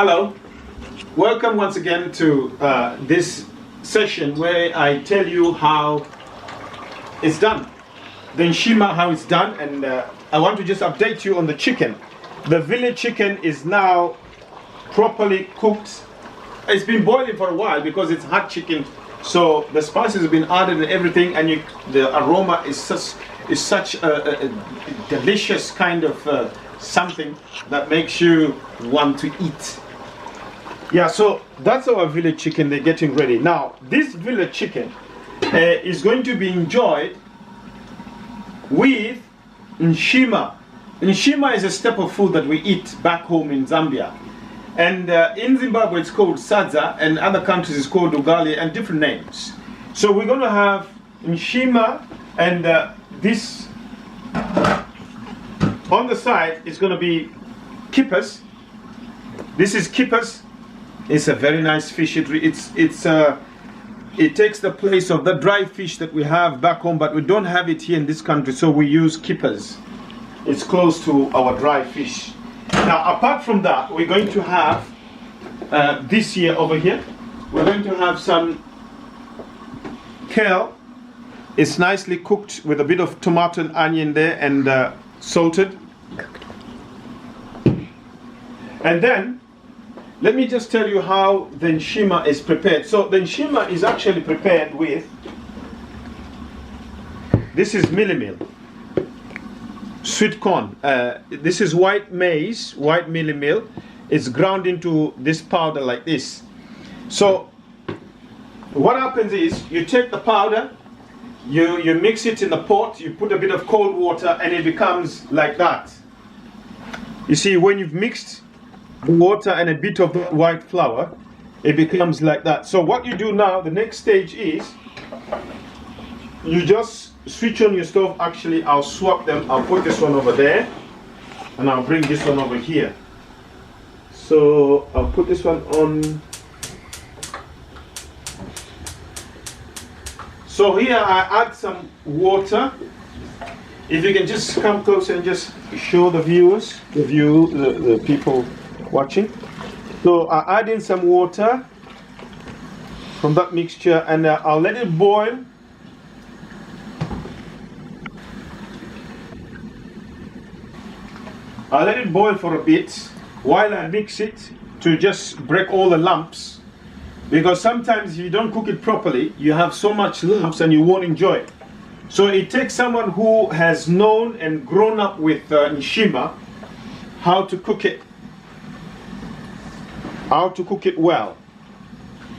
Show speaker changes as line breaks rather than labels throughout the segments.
Hello, welcome once again to this session where I tell you how it's done. The Nshima, how it's done, and I want to just update you on the chicken. The village chicken is now properly cooked. It's been boiling for a while because it's hot chicken, so the spices have been added and everything, and the aroma is such a delicious kind of something that makes you want to eat. Yeah, so that's our village chicken. They're getting ready now. This village chicken is going to be enjoyed with Nshima. Nshima is a staple food that we eat back home in Zambia, and in Zimbabwe it's called sadza, and other countries it's called ugali and different names. So we're going to have Nshima, and this on the side is going to be kippers. This is kippers. It's a very nice fish. It takes the place of the dry fish that we have back home, but we don't have it here in this country, so we use kippers. It's close to our dry fish. Now, apart from that, we're going to have this here over here. We're going to have some kale. It's nicely cooked with a bit of tomato and onion there, and salted. And then let me just tell you how the Nshima is prepared. So the Nshima is actually prepared with, this is mealie meal, sweet corn. This is white maize, white mealie meal. It's ground into this powder like this. So what happens is you take the powder, you mix it in the pot, you put a bit of cold water, and it becomes like that. You see, when you've mixed the water and a bit of the white flour, it becomes like that. So what you do now, the next stage is you just switch on your stove. Actually, I'll swap them. I'll put this one over there, and I'll bring this one over here. So I'll put this one on. So here I add some water. If you can just come close and just show the viewers, the people watching. So I add in some water from that mixture, and I'll let it boil. I'll let it boil for a bit while I mix it to just break all the lumps, because sometimes if you don't cook it properly, you have so much lumps and you won't enjoy it. So it takes someone who has known and grown up with Nshima how to cook it. How to cook it well.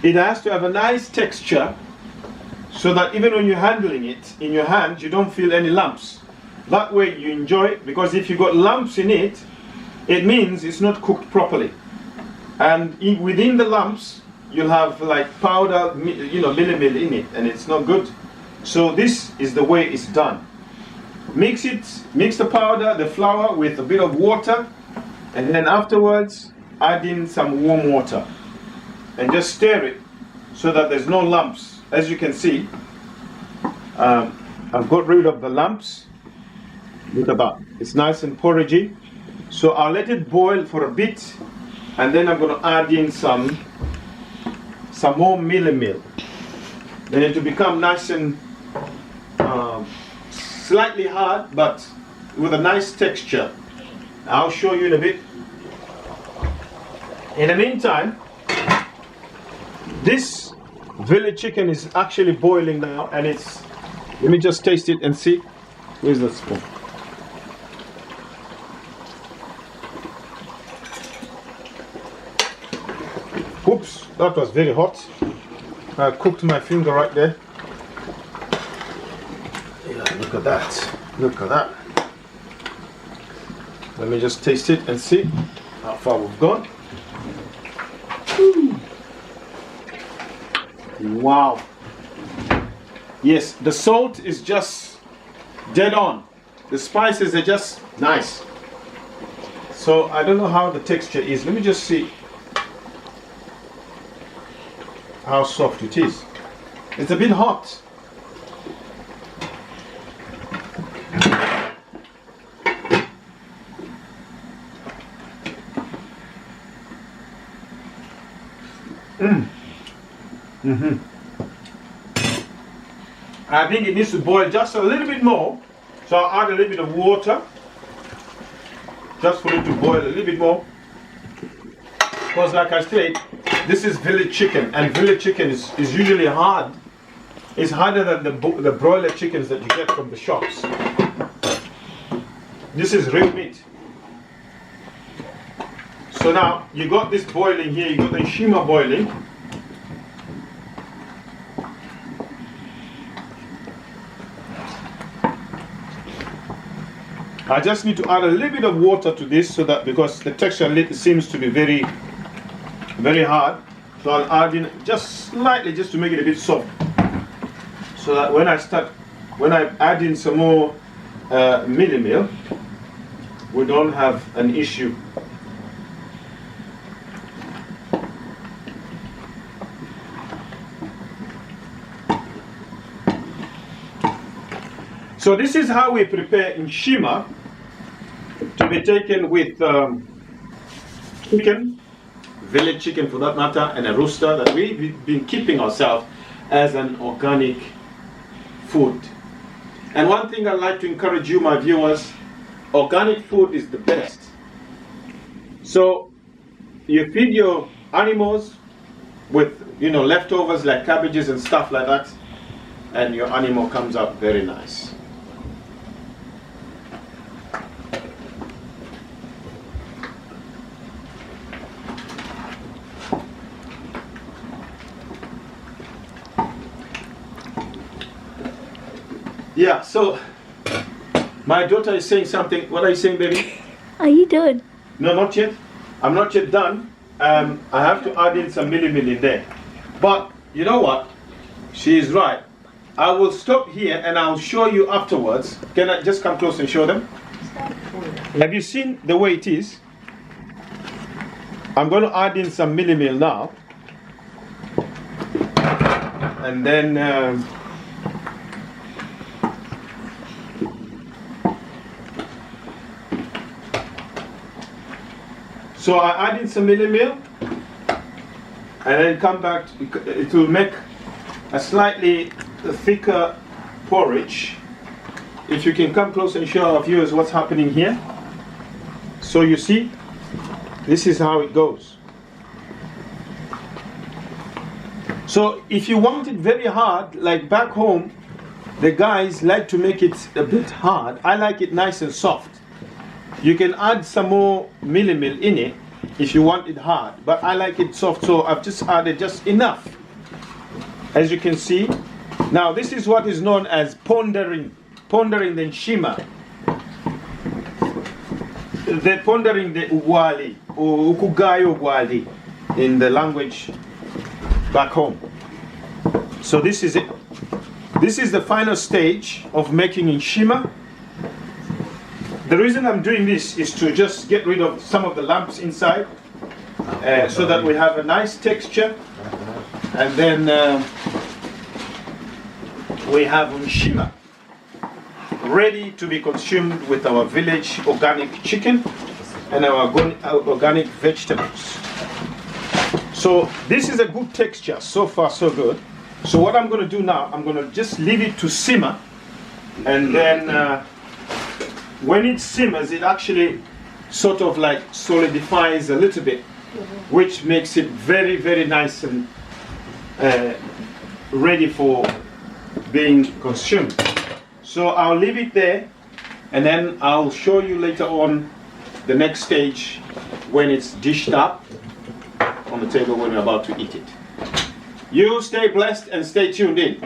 It has to have a nice texture so that even when you're handling it in your hand, you don't feel any lumps. That way you enjoy it, because if you got lumps in it, it means it's not cooked properly. And within the lumps, you'll have like powder, mealie meal in it, and it's not good. So this is the way it's done. Mix the powder, the flour with a bit of water, and then afterwards add in some warm water and just stir it so that there's no lumps. As you can see, I've got rid of the lumps. Look at that. It's nice and porridgey. So I'll let it boil for a bit, and then I'm going to add in some more mealie meal. Then it will become nice and slightly hard, but with a nice texture. I'll show you in a bit. In the meantime, this village chicken is actually boiling now, and it's, let me just taste it and see. Where's the spoon? Oops, that was very hot. I cooked my finger right there. Yeah, look at that. Look at that. Let me just taste it and see how far we've gone. Wow. Yes, the salt is just dead on. The spices are just nice. So I don't know how the texture is. Let me just see how soft it is. It's a bit hot. I think it needs to boil just a little bit more. So I'll add a little bit of water. Just for it to boil a little bit more. Because like I said, this is village chicken, and village chicken is usually hard. It's harder than the broiler chickens that you get from the shops. This is real meat. So now you got this boiling here, you got the Nshima boiling. I just need to add a little bit of water to this so that, because the texture seems to be very, very hard. So I'll add in just slightly, just to make it a bit soft. So that when I add in some more milli meal, we don't have an issue. So this is how we prepare Nshima, to be taken with chicken, village chicken for that matter, and a rooster that we've been keeping ourselves as an organic food. And one thing I'd like to encourage you, my viewers, organic food is the best. So you feed your animals with, leftovers like cabbages and stuff like that, and your animal comes out very nice. Yeah, so my daughter is saying something. What are you saying, baby?
Are you done?
No, not yet. I'm not yet done. I have to add in some milli in there. But you know what? She is right. I will stop here and I'll show you afterwards. Can I just come close and show them? Have you seen the way it is? I'm going to add in some milli now. And then... so I add in some milli meal, and then come back. It will make a slightly thicker porridge. If you can come close and show our viewers what's happening here. So you see, this is how it goes. So if you want it very hard, like back home, the guys like to make it a bit hard. I like it nice and soft. You can add some more milli meal in it if you want it hard, but I like it soft, so I've just added just enough. As you can see, now this is what is known as pondering the Nshima. They're pondering the uwali, or ukugayo uwali in the language back home. So this is it. This is the final stage of making Nshima. The reason I'm doing this is to just get rid of some of the lumps inside, so that we have a nice texture, and then we have Nshima ready to be consumed with our village organic chicken and our organic vegetables. So this is a good texture, so far so good. So what I'm going to do now, I'm going to just leave it to simmer, and then when it simmers, it actually sort of like solidifies a little bit, which makes it very, very nice and ready for being consumed. So I'll leave it there, and then I'll show you later on the next stage when it's dished up on the table when we're about to eat it. You stay blessed and stay tuned in.